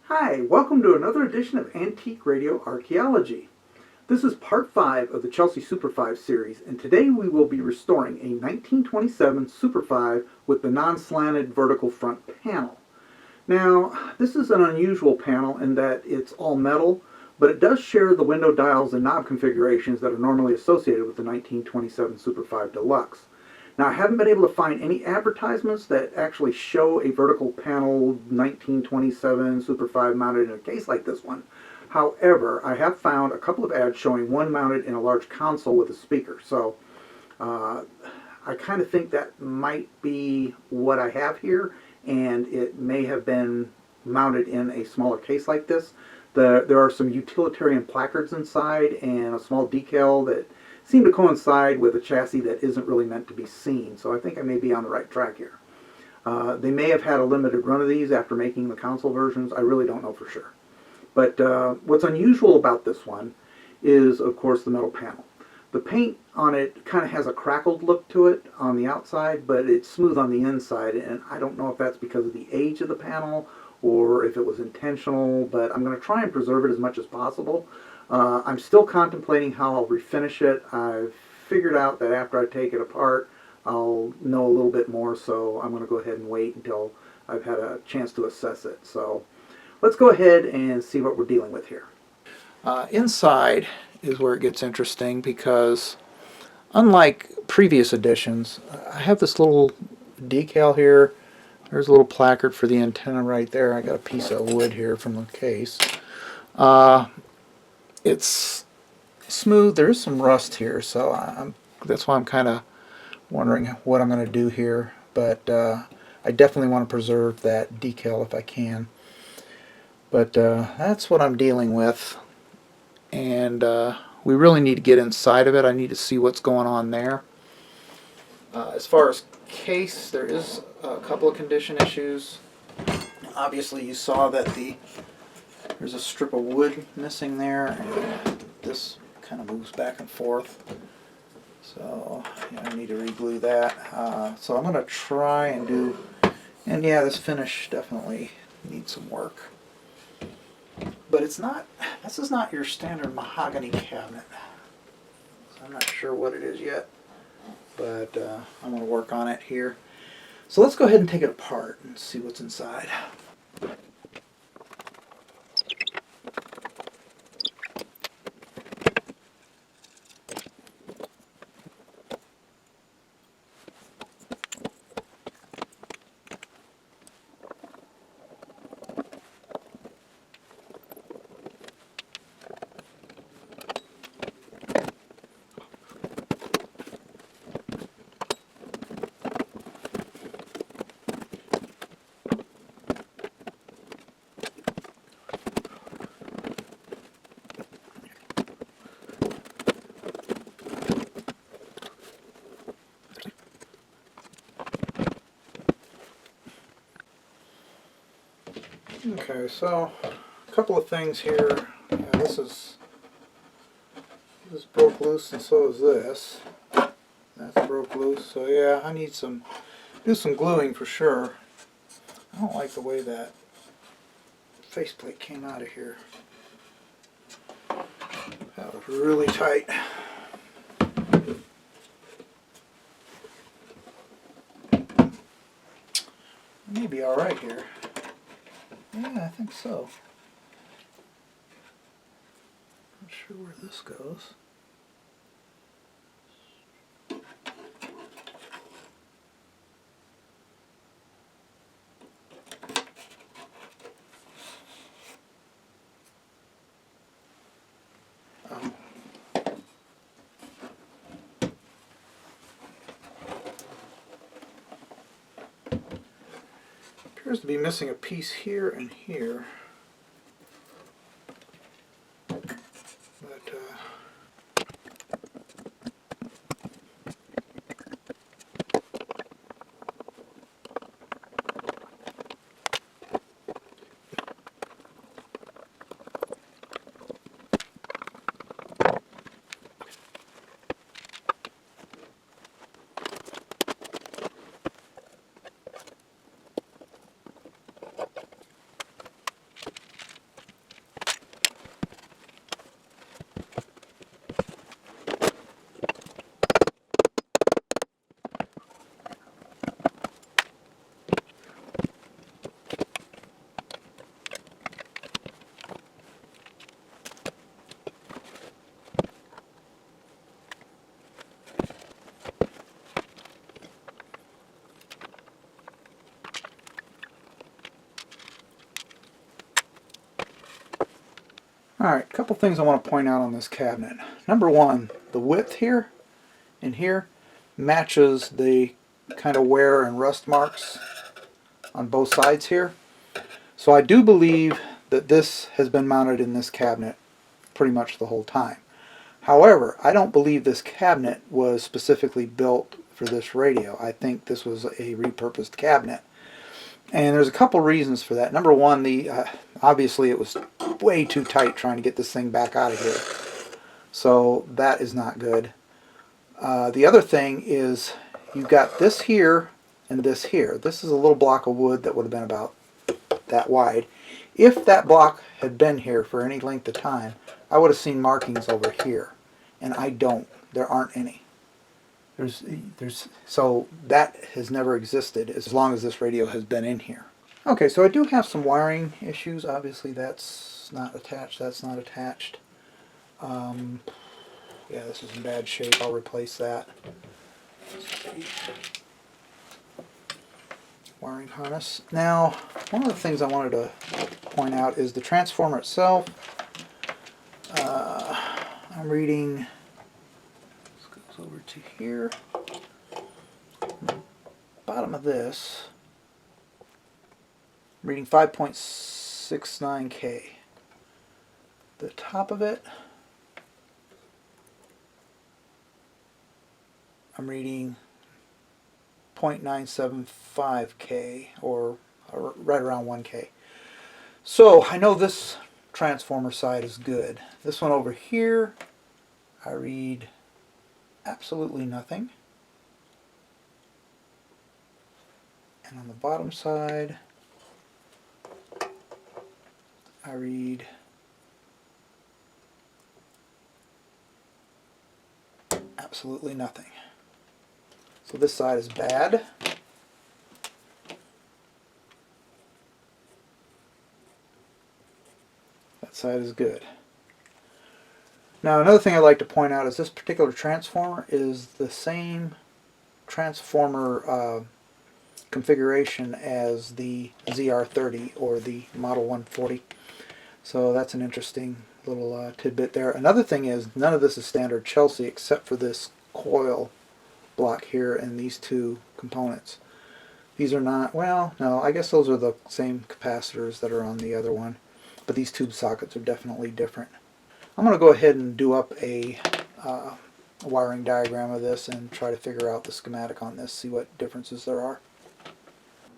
Hi, welcome to another edition of Antique Radio Archaeology. This is part 5 of the Chelsea Super 5 series, and today we will be restoring a 1927 Super 5 with the non-slanted vertical front panel. Now, this is an unusual panel in that it's all metal, but it does share the window dials and knob configurations that are normally associated with the 1927 Super 5 Deluxe. Now, I haven't been able to find any advertisements that actually show a vertical panel 1927 Super 5 mounted in a case like this one. However, I have found a couple of ads showing one mounted in a large console with a speaker. So I kind of think that might be what I have here, and it may have been mounted in a smaller case like this. There are some utilitarian placards inside and a small decal that seem to coincide with a chassis that isn't really meant to be seen. So I think I may be on the right track here. They may have had a limited run of these after making the console versions. I really don't know for sure. But what's unusual about this one is, of course, the metal panel. The paint on it kind of has a crackled look to it on the outside, but it's smooth on the inside, and I don't know if that's because of the age of the panel or if it was intentional, but I'm going to try and preserve it as much as possible. I'm still contemplating how I'll refinish it. I've figured out that after I take it apart, I'll know a little bit more, so I'm going to go ahead and wait until I've had a chance to assess it. So let's go ahead and see what we're dealing with here. Inside is where it gets interesting because unlike previous editions, I have this little decal here. There's a little placard for the antenna right there. I got a piece of wood here from the case. It's smooth. There's some rust here, so that's why I'm kind of wondering what I'm going to do here. But I definitely want to preserve that decal if I can. But that's what I'm dealing with. And we really need to get inside of it. I need to see what's going on there. As far as case, there is a couple of condition issues. Obviously you saw that there's a strip of wood missing there, and this kind of moves back and forth. So yeah, I need to re-glue that. So I'm going to try and do, and yeah, this finish definitely needs some work. But it's not, this is not your standard mahogany cabinet. So I'm not sure what it is yet, but I'm going to work on it here. So let's go ahead and take it apart and see what's inside. Okay, so a couple of things here. Yeah, this broke loose, and so is this. That's broke loose. So yeah, I need do some gluing for sure. I don't like the way that faceplate came out of here. That was really tight. Maybe all right here. Yeah, I think so. Not sure where this goes. Appears to be missing a piece here and here. But Alright, a couple things I want to point out on this cabinet. Number one, the width here and here matches the kind of wear and rust marks on both sides here. So I do believe that this has been mounted in this cabinet pretty much the whole time. However, I don't believe this cabinet was specifically built for this radio. I think this was a repurposed cabinet. And there's a couple reasons for that. Number one, obviously it was way too tight trying to get this thing back out of here. So that is not good. The other thing is you've got this here and this here. This is a little block of wood that would have been about that wide. If that block had been here for any length of time, I would have seen markings over here. And I don't. There aren't any. So that has never existed as long as this radio has been in here. Okay, so I do have some wiring issues. Obviously that's not attached, that's not attached. Yeah, this is in bad shape. I'll replace that. Wiring harness. Now, one of the things I wanted to point out is the transformer itself. I'm reading, this goes over to here. Bottom of this, I'm reading 5.69K. The top of it, I'm reading 0.975K, or right around 1K. So I know this transformer side is good. This one over here, I read absolutely nothing. And on the bottom side, I read absolutely nothing. So this side is bad. That side is good. Now another thing I'd like to point out is this particular transformer is the same transformer configuration as the ZR30 or the Model 140. So that's an interesting little tidbit there. Another thing is none of this is standard Chelsea except for this coil block here and these two components. These are not, well, no, I guess those are the same capacitors that are on the other one, but these tube sockets are definitely different. I'm going to go ahead and do up a wiring diagram of this and try to figure out the schematic on this, see what differences there are.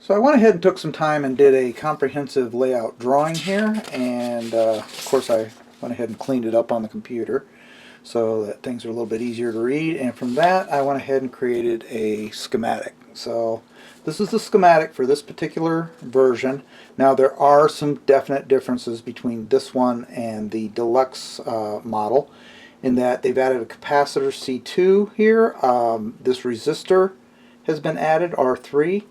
So I went ahead and took some time and did a comprehensive layout drawing here, and of course I went ahead and cleaned it up on the computer so that things are a little bit easier to read, and from that I went ahead and created a schematic. So this is the schematic for this particular version. Now there are some definite differences between this one and the deluxe model in that they've added a capacitor C2 here. This resistor has been added, R3.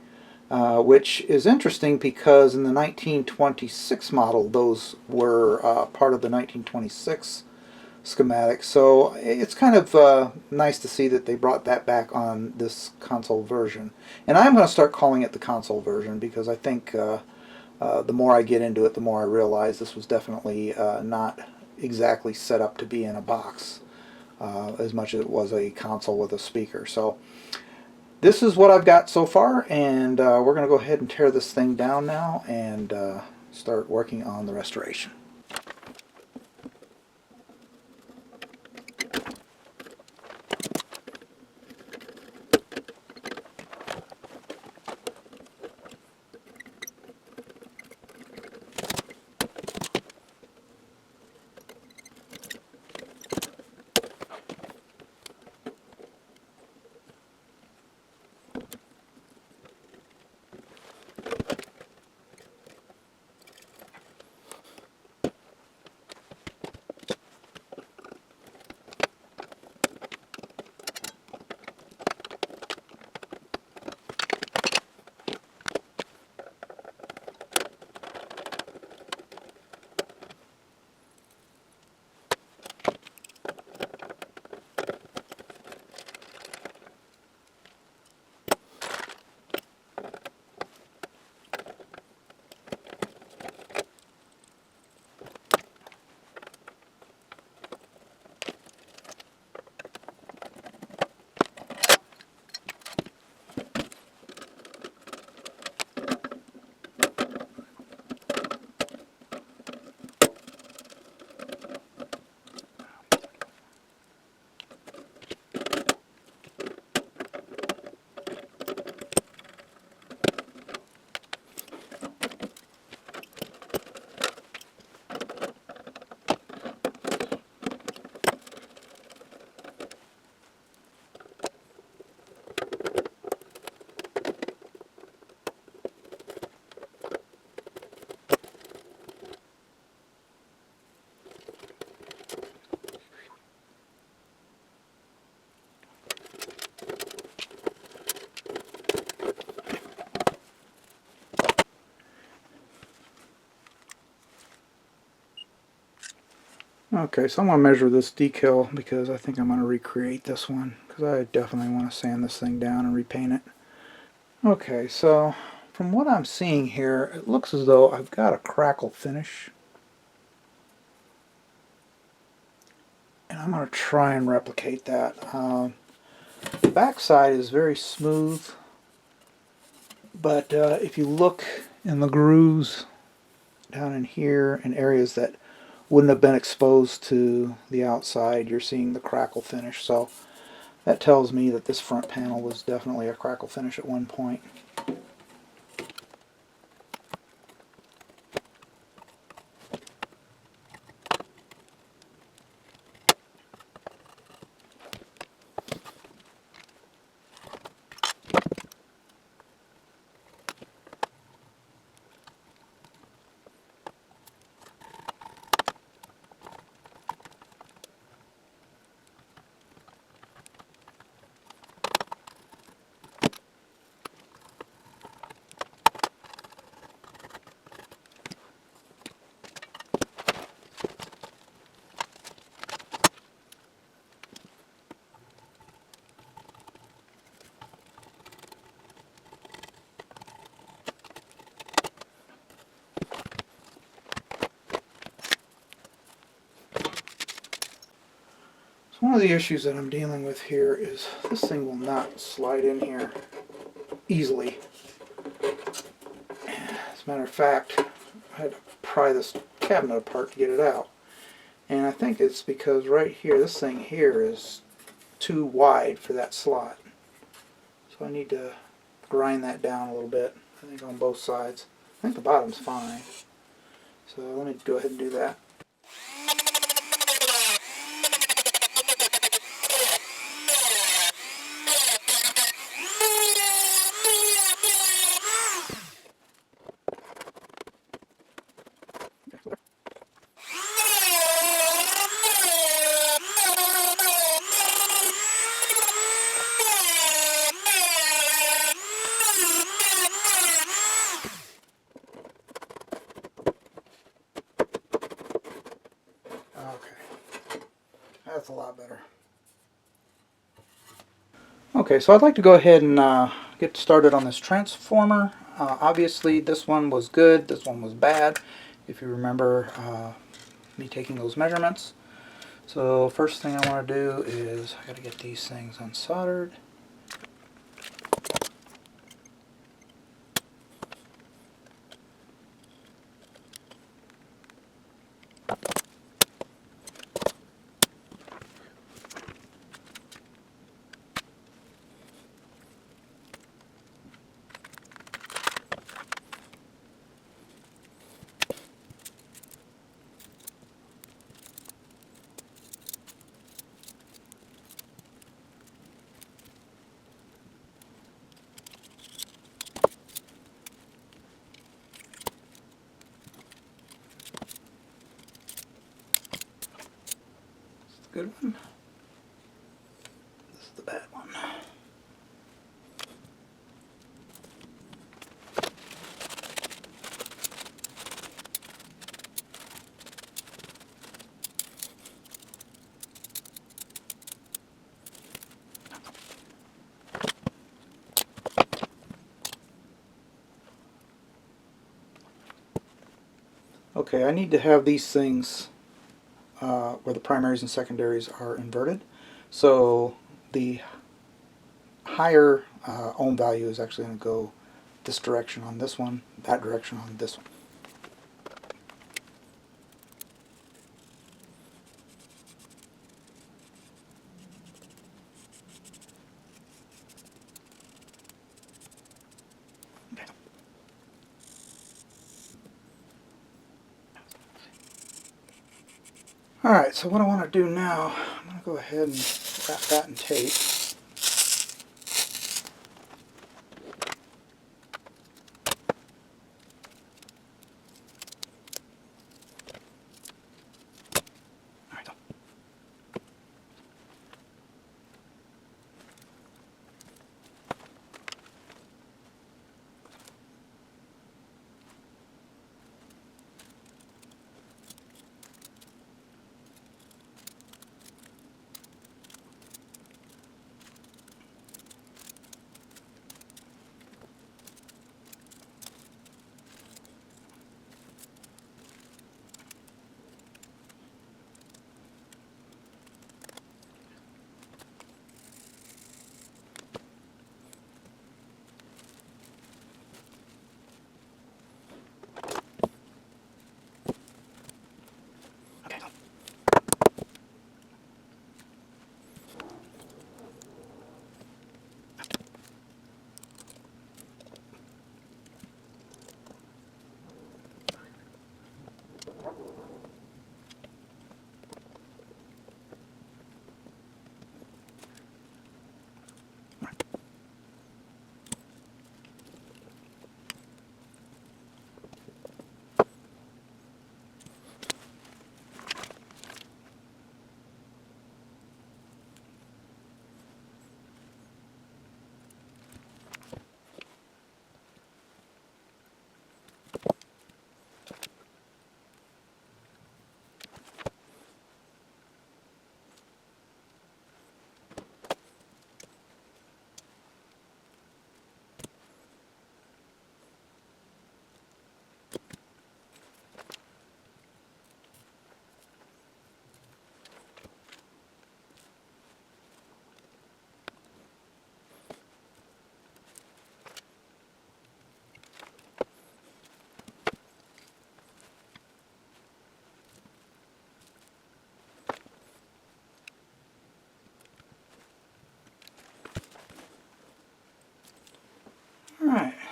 Which is interesting because in the 1926 model those were part of the 1926 schematic, so it's kind of nice to see that they brought that back on this console version. And I'm going to start calling it the console version because I think the more I get into it, the more I realize this was definitely not exactly set up to be in a box as much as it was a console with a speaker. So this is what I've got so far, and we're going to go ahead and tear this thing down now and start working on the restoration. Okay, so I'm going to measure this decal because I think I'm going to recreate this one because I definitely want to sand this thing down and repaint it. Okay, so from what I'm seeing here, it looks as though I've got a crackle finish. And I'm going to try and replicate that. The back side is very smooth, but if you look in the grooves down in here in areas that wouldn't have been exposed to the outside, you're seeing the crackle finish. So that tells me that this front panel was definitely a crackle finish at one point. One of the issues that I'm dealing with here is this thing will not slide in here easily. As a matter of fact, I had to pry this cabinet apart to get it out. And I think it's because right here, this thing here is too wide for that slot. So I need to grind that down a little bit, I think on both sides. I think the bottom's fine. So let me go ahead and do that. Okay, that's a lot better. Okay, so I'd like to go ahead and get started on this transformer. Obviously this one was good, this one was bad, if you remember me taking those measurements. So first thing I want to do is I got to get these things unsoldered. Good one. This is the bad one. Okay, I need to have these things where the primaries and secondaries are inverted. So the higher ohm value is actually going to go this direction on this one, that direction on this one. Alright, so what I want to do now, I'm going to go ahead and wrap that in tape.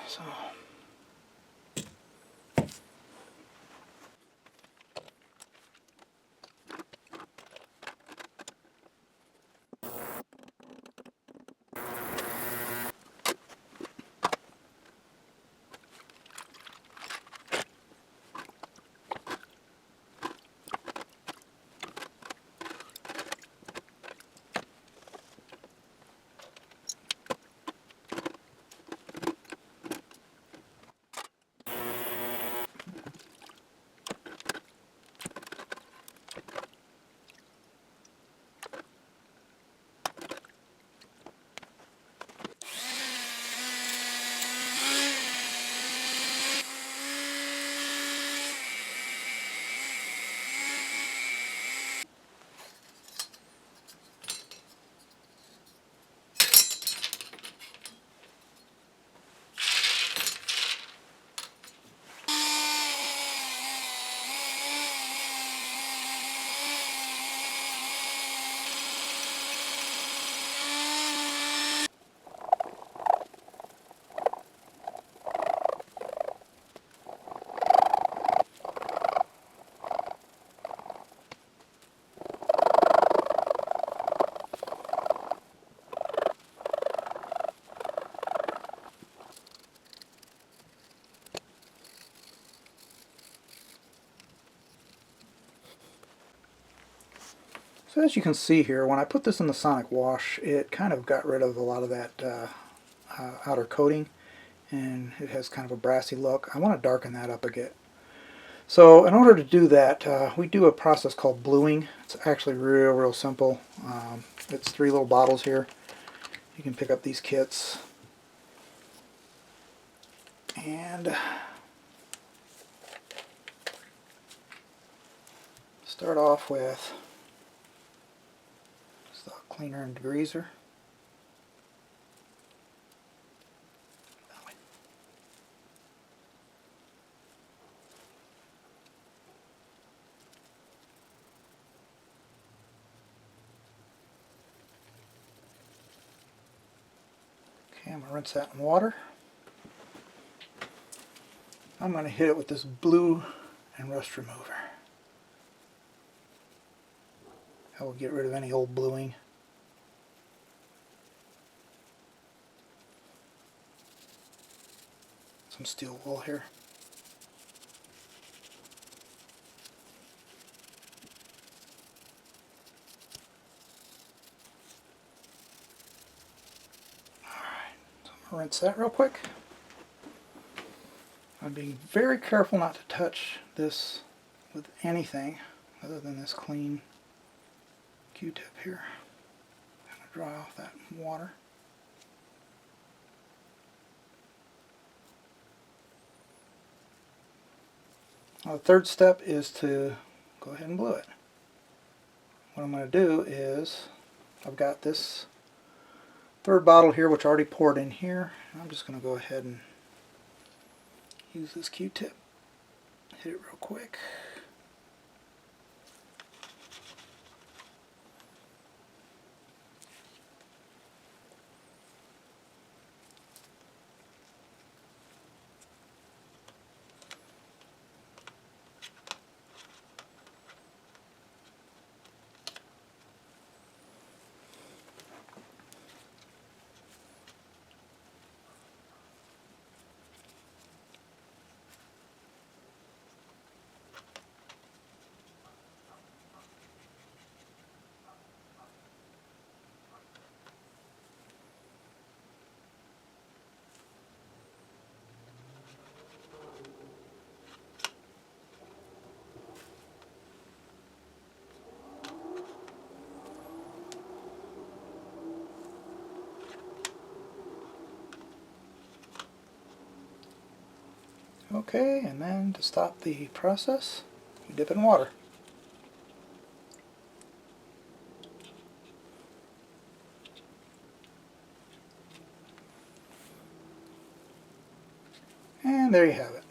So So as you can see here, when I put this in the sonic wash, it kind of got rid of a lot of that outer coating, and it has kind of a brassy look. I want to darken that up a bit. So in order to do that, we do a process called bluing. It's actually real simple. It's 3 little bottles here. You can pick up these kits. And start off with the cleaner and degreaser. Okay, I'm going to rinse that in water. I'm going to hit it with this blue and rust remover. That will get rid of any old bluing. Some steel wool here. Alright, so I'm going to rinse that real quick. I'm being very careful not to touch this with anything other than this clean Q-tip here. I'm going to dry off that water. Now the third step is to go ahead and blue it. What I'm going to do is, I've got this third bottle here which I already poured in here. I'm just going to go ahead and use this Q-tip. Hit it real quick. Okay, and then to stop the process, you dip it in water. And there you have it.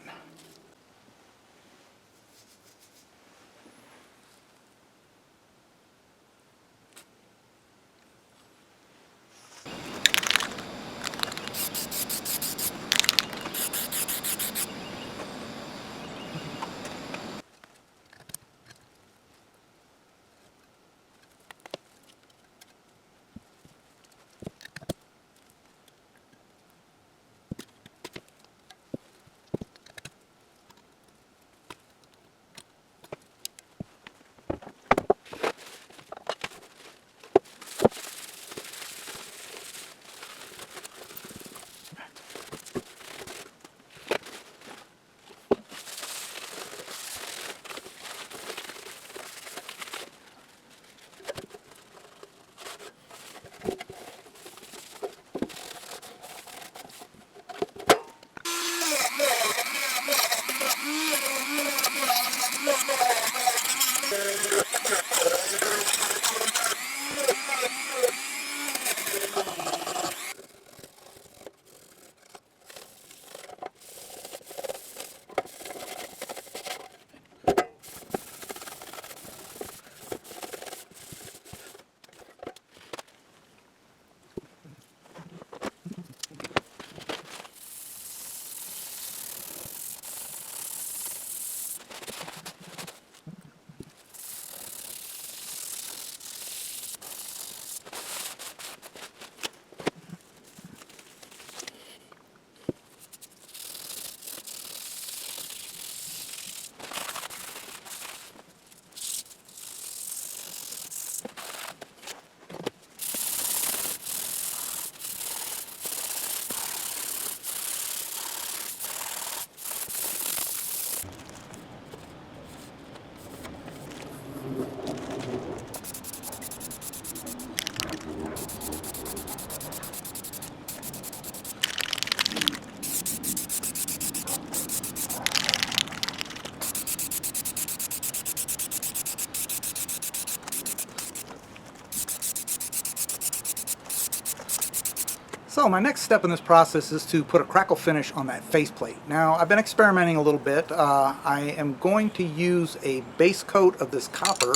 So my next step in this process is to put a crackle finish on that faceplate. Now I've been experimenting a little bit. I am going to use a base coat of this copper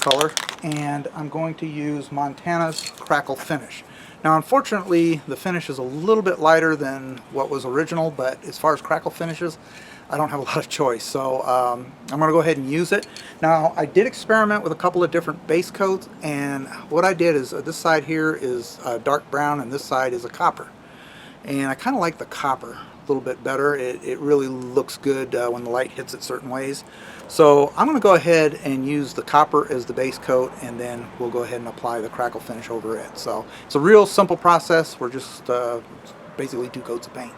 color, and I'm going to use Montana's crackle finish. Now unfortunately the finish is a little bit lighter than what was original, but as far as crackle finishes, I don't have a lot of choice, so I'm going to go ahead and use it. Now I did experiment with a couple of different base coats, and what I did is this side here is dark brown and this side is a copper, and I kind of like the copper a little bit better. It really looks good when the light hits it certain ways. So I'm going to go ahead and use the copper as the base coat, and then we'll go ahead and apply the crackle finish over it. So it's a real simple process. We're just basically 2 coats of paint.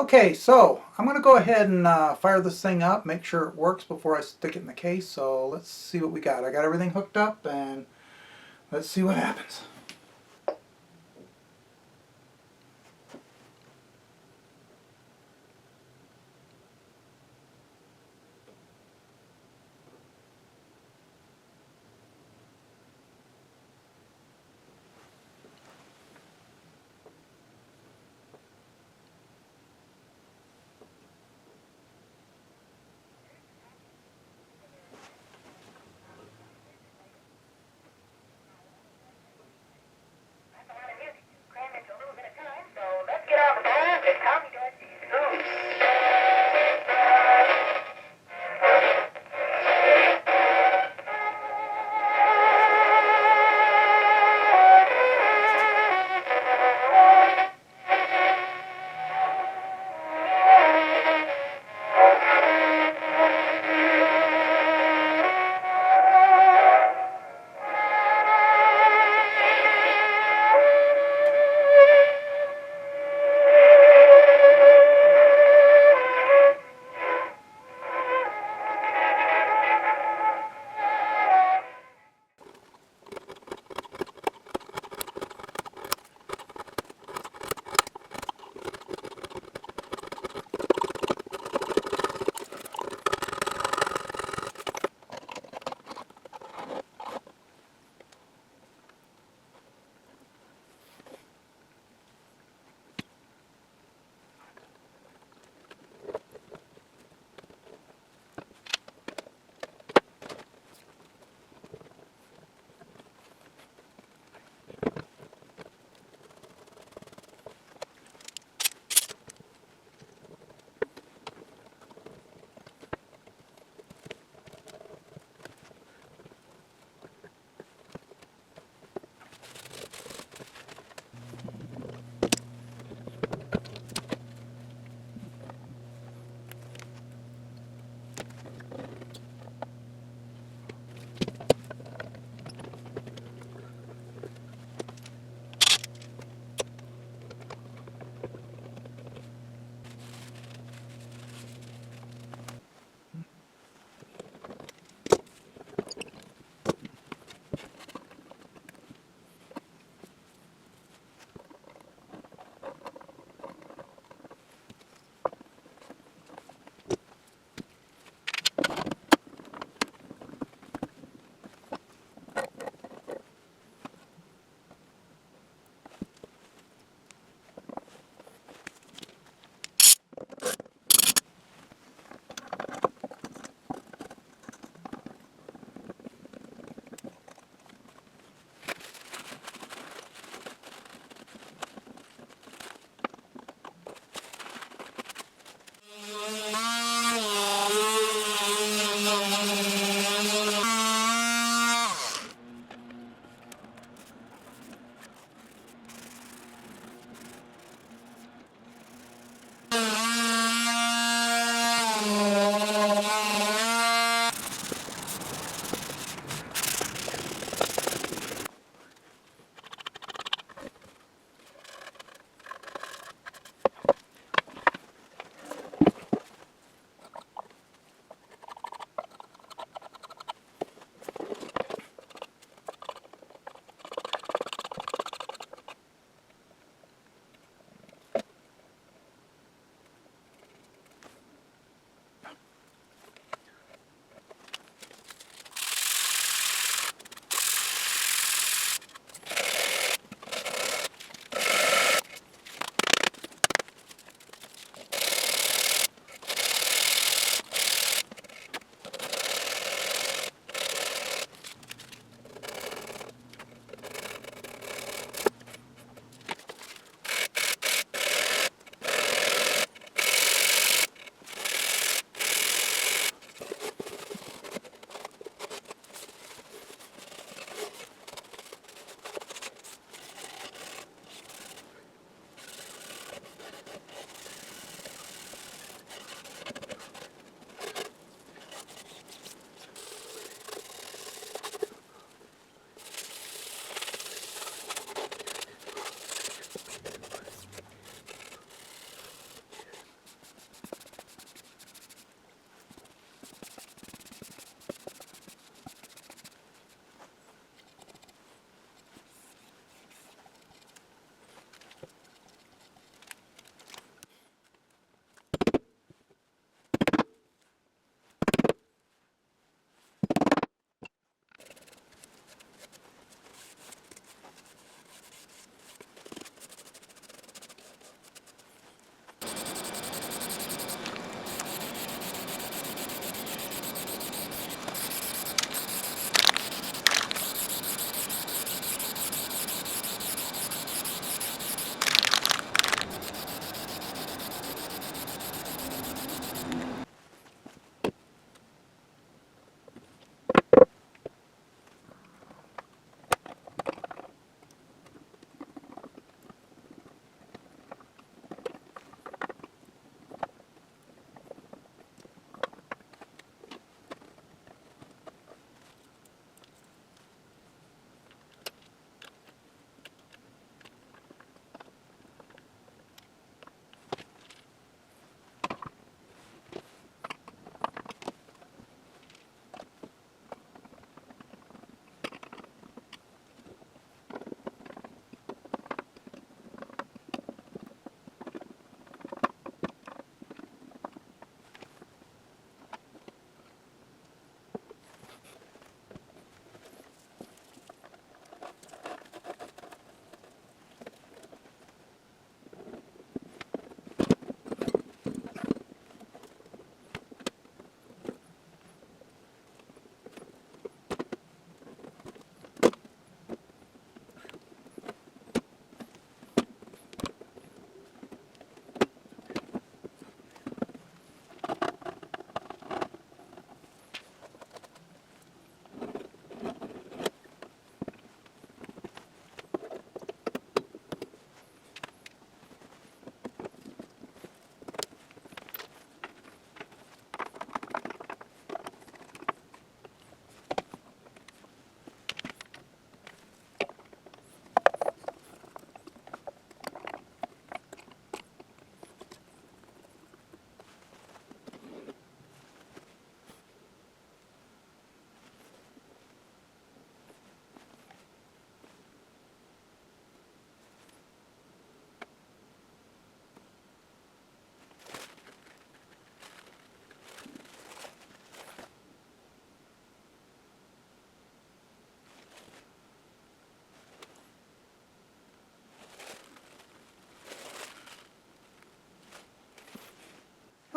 Okay, so I'm going to go ahead and fire this thing up, make sure it works before I stick it in the case. So let's see what we got. I got everything hooked up and let's see what happens.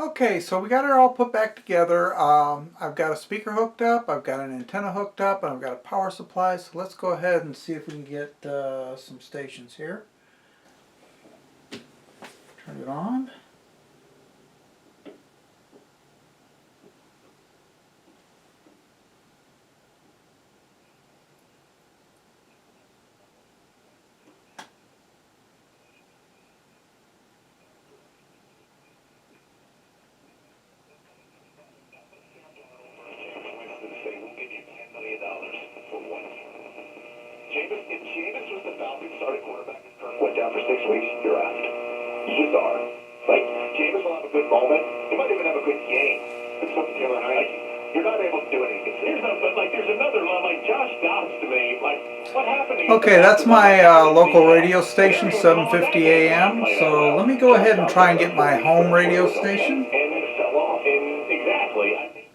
Okay, so we got it all put back together. I've got a speaker hooked up, I've got an antenna hooked up, and I've got a power supply. So let's go ahead and see if we can get some stations here. Turn it on. If Jameis was the Falcons starting quarterback and Kirk went down for 6 weeks, you're out. You just are. Like, Jameis will have a good moment. He might even have a good game. It's something the other night. You're not able to do anything. There's another line, like Josh Dobbs to me. Like, what happened to you? Okay, that's my local radio station, 750 AM. So let me go ahead and try and get my home radio station. And it fell off. And exactly. I think.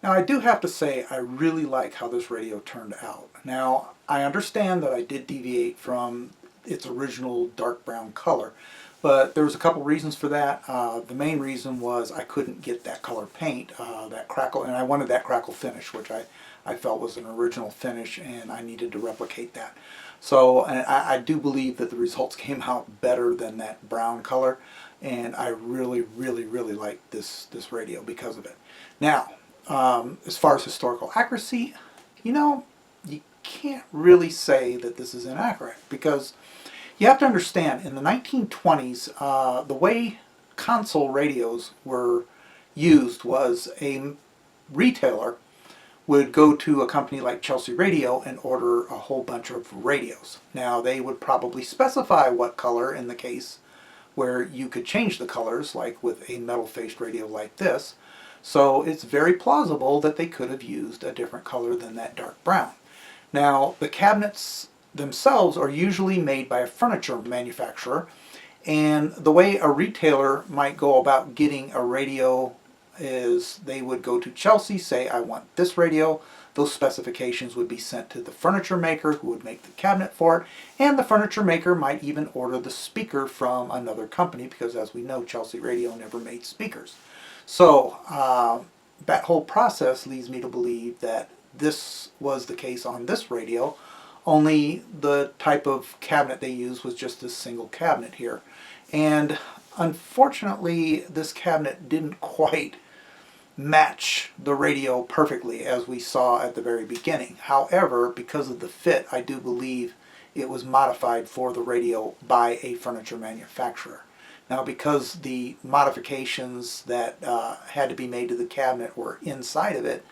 Now I do have to say I really like how this radio turned out. Now I understand that I did deviate from its original dark brown color, but there was a couple reasons for that. The main reason was I couldn't get that color paint, that crackle, and I wanted that crackle finish, which I felt was an original finish, and I needed to replicate that. So and I do believe that the results came out better than that brown color, and I really like this radio because of it. Now, as far as historical accuracy, you can't really say that this is inaccurate, because you have to understand, in the 1920s, the way console radios were used was a retailer would go to a company like Chelsea Radio and order a whole bunch of radios. Now, they would probably specify what color in the case where you could change the colors, like with a metal-faced radio like this. So it's very plausible that they could have used a different color than that dark brown. Now, the cabinets themselves are usually made by a furniture manufacturer, and the way a retailer might go about getting a radio is they would go to Chelsea, say, I want this radio. Those specifications would be sent to the furniture maker, who would make the cabinet for it, and the furniture maker might even order the speaker from another company, because as we know, Chelsea Radio never made speakers. So that whole process leads me to believe that this was the case on this radio, only the type of cabinet they used was just this single cabinet here. And unfortunately, this cabinet didn't quite match the radio perfectly, as we saw at the very beginning. However, because of the fit, I do believe it was modified for the radio by a furniture manufacturer. Now, because the modifications that had to be made to the cabinet were inside of it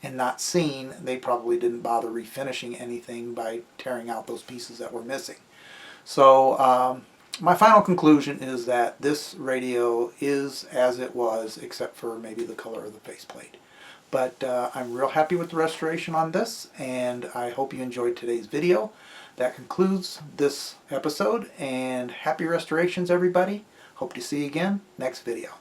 and not seen, they probably didn't bother refinishing anything by tearing out those pieces that were missing. So my final conclusion is that this radio is as it was, except for maybe the color of the faceplate. But I'm real happy with the restoration on this, and I hope you enjoyed today's video. That concludes this episode, and happy restorations, everybody. Hope to see you again next video.